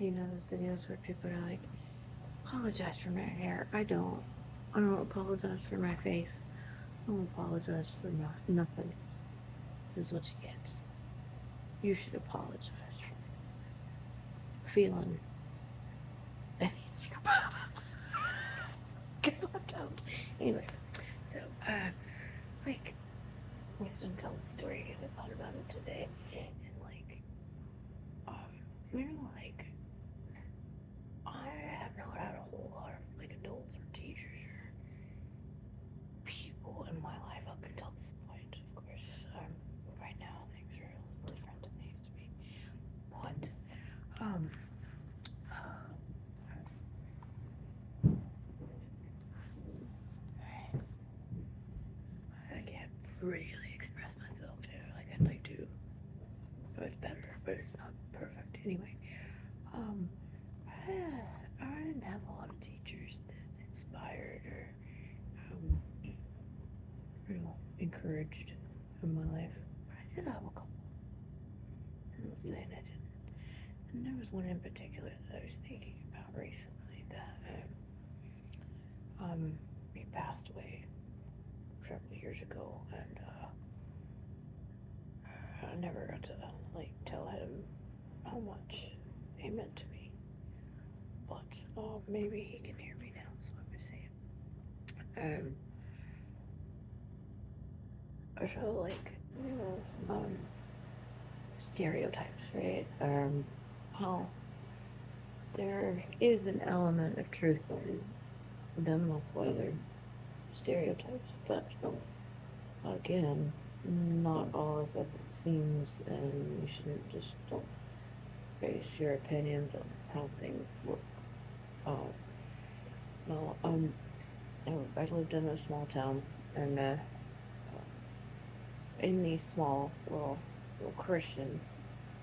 those videos where people are like, apologize for my hair. I don't apologize for my face. I don't apologize for nothing. This is what you get. You should apologize for feeling anything about it. Because I don't. Anyway, so, like, I was going to tell the story. I thought about it today. And, like, um, like, I have not had a whole lot of, like, adults or teachers or people in my life up until this point. Of course, right now things are a little different than they used to be. But, I can't really express myself here like I'd like to. It's better, but it's not perfect. Anyway, um, I didn't have a lot of teachers that inspired or, um, encouraged in my life. I did have a couple. I'm not saying I didn't. And there was one in particular that I was thinking about recently that, he passed away several years ago, and, I never got to, like, tell him how much he meant to me. But, maybe he can hear me now, so I'm gonna say it. I feel like, stereotypes, right? How there is an element of truth to them, that's why they're stereotypes, but again, not all is as it seems, and you shouldn't just base your opinions on how things work. Oh, well, I lived in a small town, and, in these small little Christian,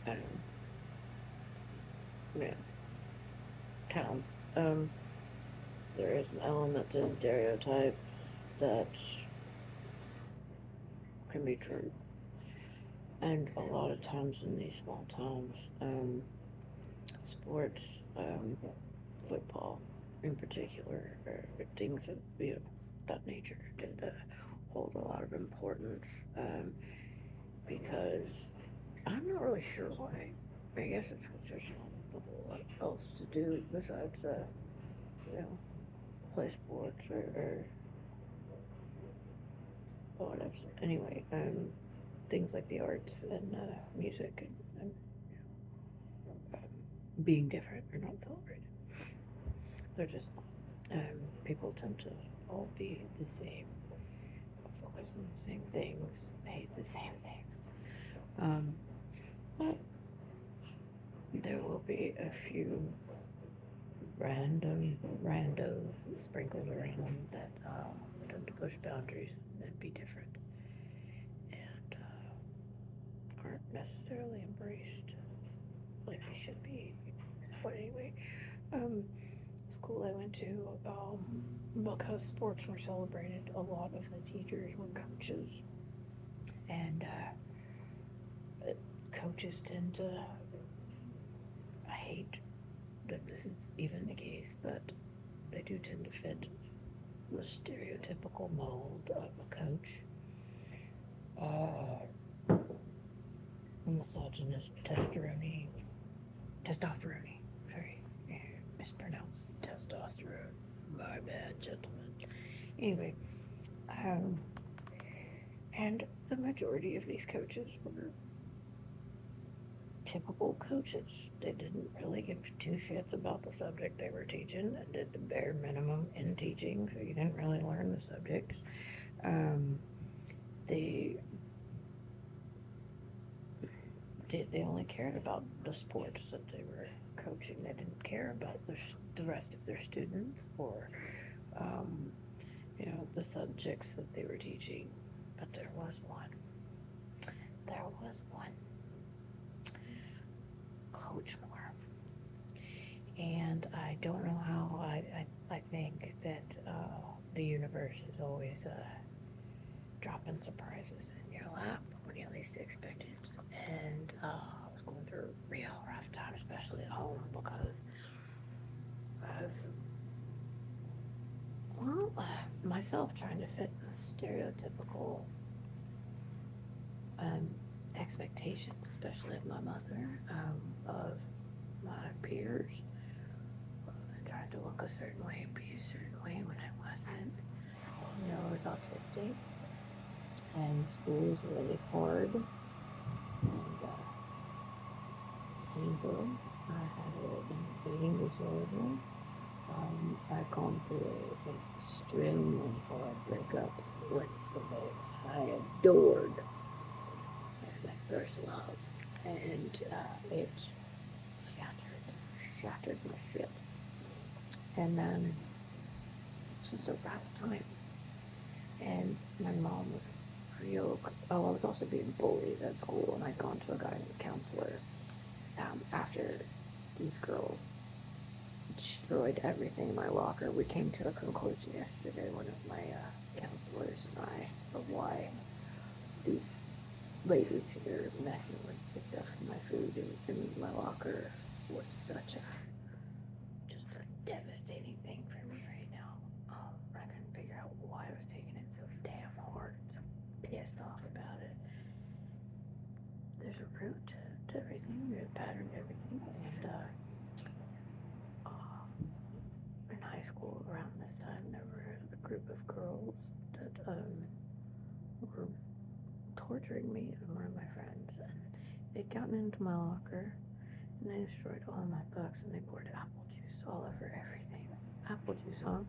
um, you know, towns, there is an element to stereotypes that can be true. And a lot of times in these small towns, sports, football in particular, or things of that nature tend to hold a lot of importance, because I'm not really sure why. I guess it's because there's not a whole lot else to do besides, you know, play sports or whatever. Anyway, things like the arts and, music and being different are not celebrated. They're just people tend to all be the same, focus on the same things, hate the same things. Um, but there will be a few random randos sprinkled around that, tend to push boundaries and be different and, aren't necessarily embraced like they should be. But anyway, um, school I went to, because sports were celebrated, a lot of the teachers were coaches, and, coaches tend to, I hate that this is even the case, but they do tend to fit the stereotypical mold of a coach. Uh, misogynist, testosterone. Sorry, mispronounced testosterone. My bad, gentlemen. Anyway, um, and the majority of these coaches were typical coaches. They didn't really give two shits about the subject they were teaching and did the bare minimum in teaching, so you didn't really learn the subjects. Um, they they only cared about the sports that they were coaching. They didn't care about the rest of their students or, um, the subjects that they were teaching. But there was one. There was one coach more. And I don't know how. I think that, the universe is always, dropping surprises in your lap when you least expect it. And, going through a real rough time, especially at home, because of, well, myself trying to fit the stereotypical um, expectations, especially of my mother, of my peers, of trying to look a certain way, be a certain way when I wasn't. You know, I was autistic, and school was really hard and painful. I had an eating disorder. I've gone through an extremely hard breakup with somebody I adored, my first love, and it shattered my ship. And then it's just a rough time. And my mom was real. Oh, I was also being bullied at school, and I'd gone to a guidance counselor after these girls destroyed everything in my locker. We came to a conclusion yesterday, one of my counselors and I, of why these ladies here messing with the stuff in my food and in my locker was such just a devastating thing for me right now. I couldn't figure out why I was taking it so damn hard. So pissed off about it. There's a root to everything. There's a pattern to everything. And in high school around this time, there were a group of girls that were torturing me and one of my friends, and they'd gotten into my locker and they destroyed all my books and they poured apple juice all over everything. Apple juice, huh?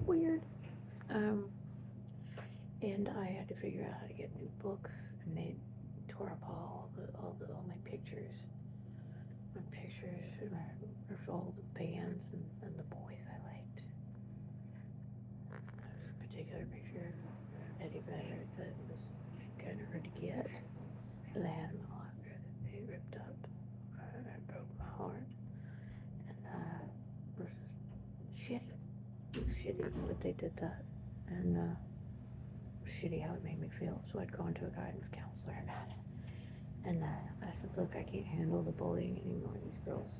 Weird. And I had to figure out how to get new books, and they tore up all my pictures. My pictures of all the bands and the boys I liked. There's a particular picture of Eddie Vedder that was kind of hard to get. That I had in my locker that they ripped up. It broke my heart. And it was just shitty. It was shitty that they did that. And it was shitty how it made me feel. So I'd gone to a guidance counselor about it. And I said, look, I can't handle the bullying anymore. These girls,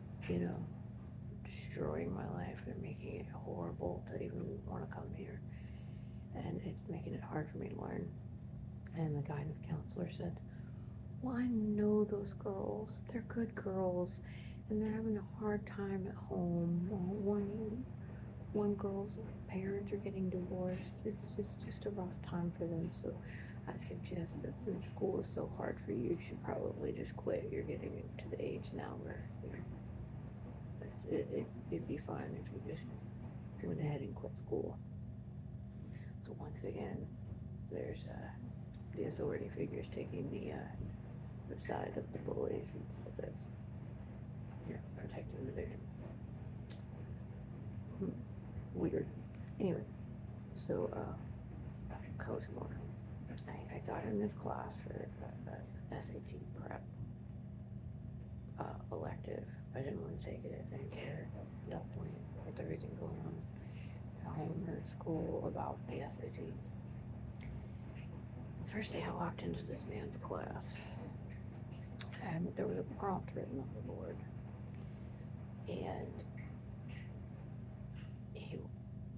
destroying my life. They're making it horrible to even want to come here. And it's making it hard for me to learn. And the guidance counselor said, well, I know those girls. They're good girls. And they're having a hard time at home. One girl's parents are getting divorced. It's just a rough time for them. So I suggest that since school is so hard for you, you should probably just quit. You're getting into the age now where it'd be fine if you just went ahead and quit school. So once again, there's the authority figures taking the side of the bullies instead of protecting the victim. Weird. Anyway, so Coach Moore, I got in this class for SAT prep elective. I didn't want to take it. I didn't care at that point with everything going on at home or at school about the SAT. The first day I walked into this man's class, and there was a prompt written on the board, and he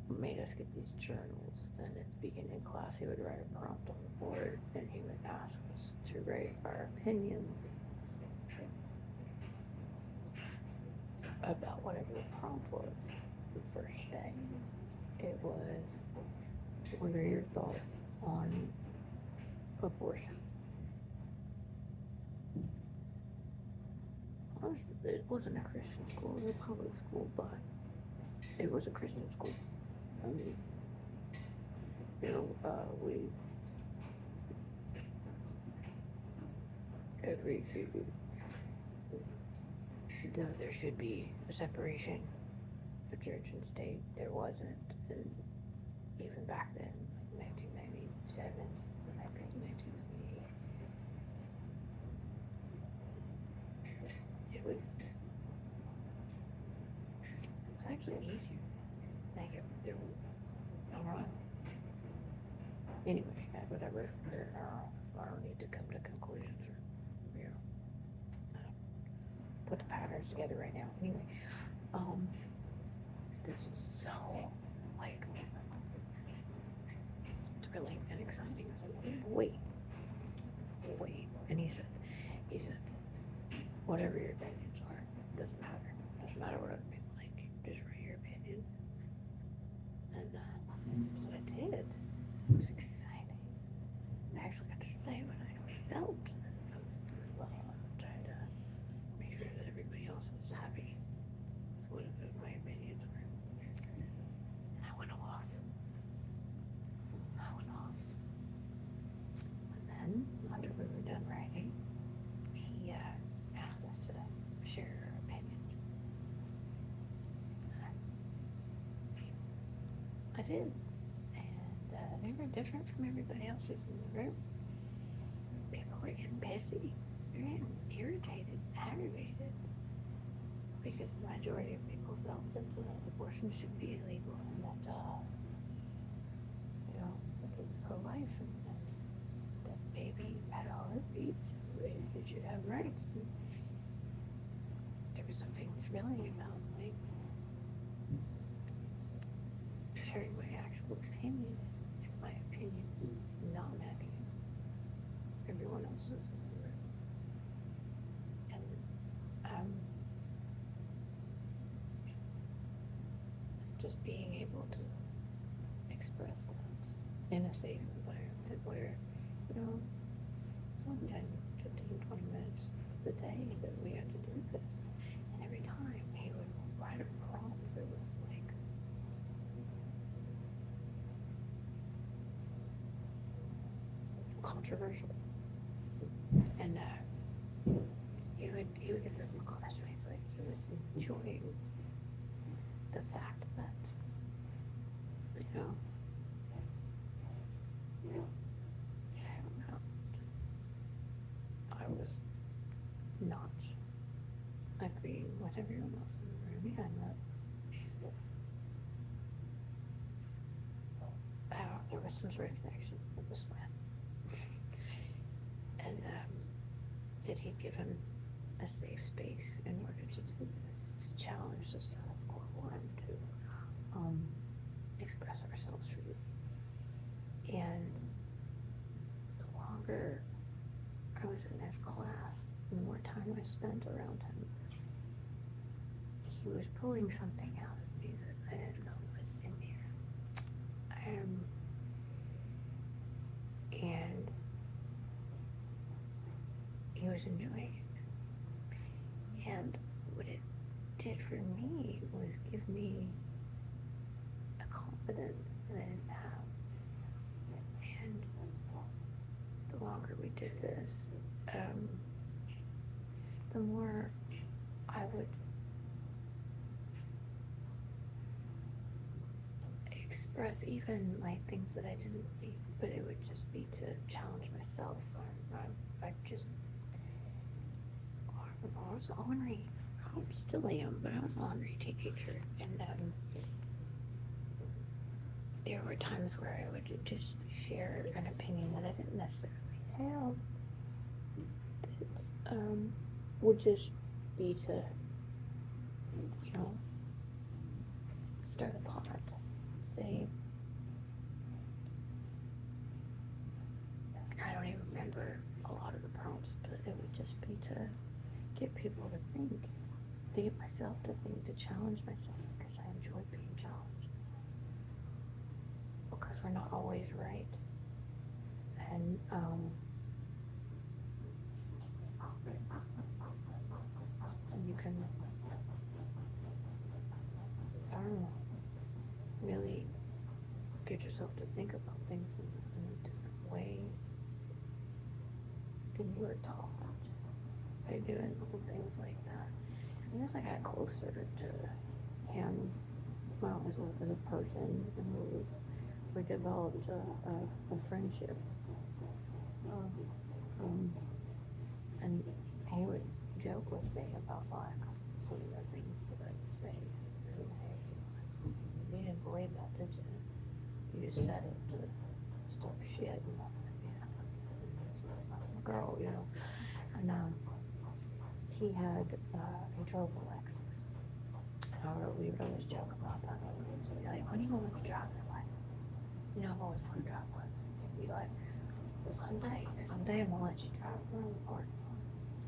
made us get these journals, and at the beginning of class he would write a prompt on the board, and he would ask us to write our opinion about whatever the prompt was. The first day it was, what are your thoughts on abortion? Honestly, it wasn't a Christian school, it was a public school, but it was a Christian school. I mean, we though there should be a separation of church and state, there wasn't, and even back then, like 1997, I think 1998, it was actually easier. Like there, I don't know. Anyway, whatever. I don't need to come to conclusions or put the patterns together right now. Anyway, um, this was so like thrilling and exciting. I was like, wait, and he said, whatever your opinions are, doesn't matter. Doesn't matter what other people think. Just write your opinion. And so I did. It was exciting. I actually got to say what I felt as opposed to trying to make sure that everybody else was happy with what my opinions were. And I went off. And then, after we were done writing, he asked us to share our opinions. I did. And they were different from everybody else's in the room. People were getting pissy. They were getting irritated, aggravated. Because the majority of people felt that abortion should be illegal and that, that it was pro-life and that baby had a heartbeat, so it should have rights. And there was something thrilling about, like, sharing my actual opinion and my opinions not matching everyone else's in the room. And just being able to express that in a safe environment where, it's only 10, 15, 20 minutes of the day that we had to do this. And every time he would write a prompt that was like, controversial. And he would get this look on his face like he was enjoying the fact that, I don't know, I was not agreeing with everyone else in the room, and that there was some sort of connection with this man. And that he'd given a safe space in order to do this, to challenge the status quo and to express ourselves freely. And the longer I was in his class, the more time I spent around him, he was pulling something out of me that I didn't know was in there. And he was enjoying it. And what it did for me was give me a confidence that I didn't have. And the longer we did this, the more I would express even like things that I didn't believe, but it would just be to challenge myself. I was ornery. I still am, but I was an ornery teenager, and there were times where I would just share an opinion that I didn't necessarily have. That would just be to, start a pot, say, I don't even remember a lot of the prompts, but it would just be to get people to think, to get myself to think, to challenge myself, because I enjoy being challenged. Because we're not always right. And you can, I don't know, really get yourself to think about things in a different way than you were taught by doing little things like that. And as I got closer to him, well, as a person, and we developed a friendship. And he would joke with me about like some of the things that I would say. And, hey, you didn't believe that, did you? You just said it to start shit. And, yeah, I'm a girl, And he drove a Lexus. We would always joke about that. We'd be like, when are you going to drive a Lexus? You know, I've always wanted to drive a Lexus. He'd be like, well, someday I'm gonna let you drive around the park.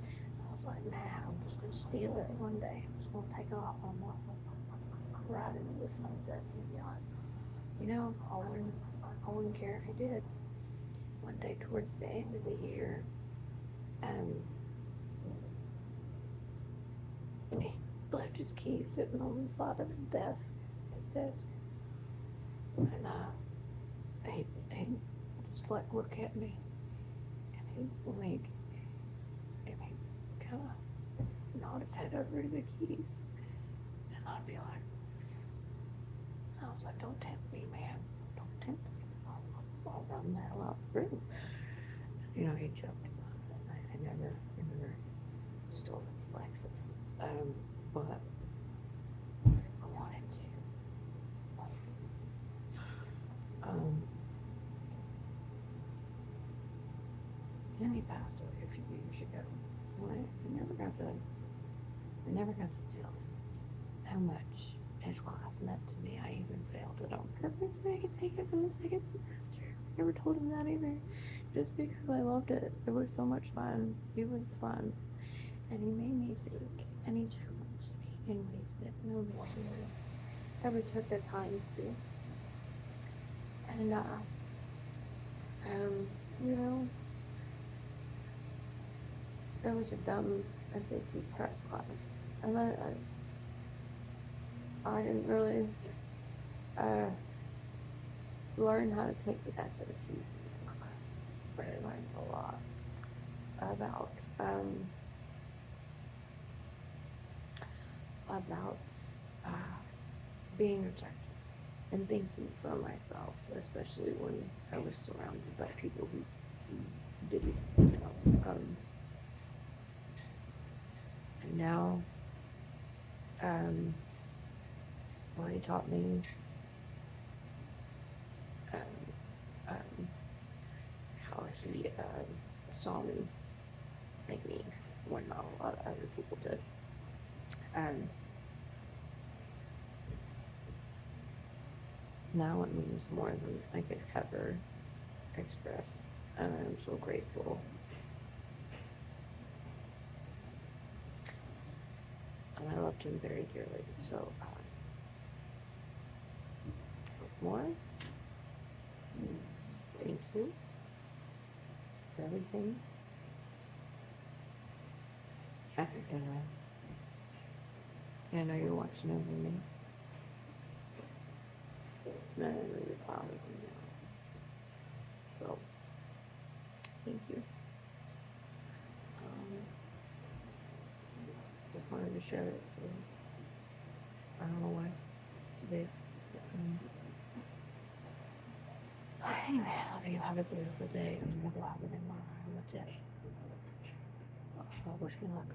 I was like, nah, I'm just gonna steal it one day. I'm just gonna take off on my ride into the sunset and beyond. You know, I wouldn't care if he did. One day towards the end of the year, um, he left his keys sitting on the side of his desk, and he just like look at me, and he'd wink, and he kind of nod his head over to the keys, and I'd be like, I was like, don't tempt me, man, don't tempt me. I'll run the hell out the room. You know, he joked about it. I never stole his Lexus, but I wanted to. And he passed away a few years ago. I never got to tell him how much his class meant to me. I even failed it on purpose so I could take it for the second semester. I never told him that either. Just because I loved it. It was so much fun. He was fun. And he made me think. And he challenged me in ways that no missionary ever took the time to. And you know, it was a dumb SAT prep class. And I didn't really learn how to take the SATs in that class. But I learned a lot about being rejected and thinking for myself, especially when I was surrounded by people who didn't, you know. And now, well, he taught me how he saw me, maybe when not a lot of other people did. Now it means more than I could ever express, and I'm so grateful. And I loved him very dearly. So, what's more, thank you for everything. And I know you're watching over me. And I know you're proud of me now. So, thank you. Just wanted to share this with you. I don't know why today. Anyway, I love you. Have a beautiful day. I'm gonna go have it in my room with Jess. Wish me luck.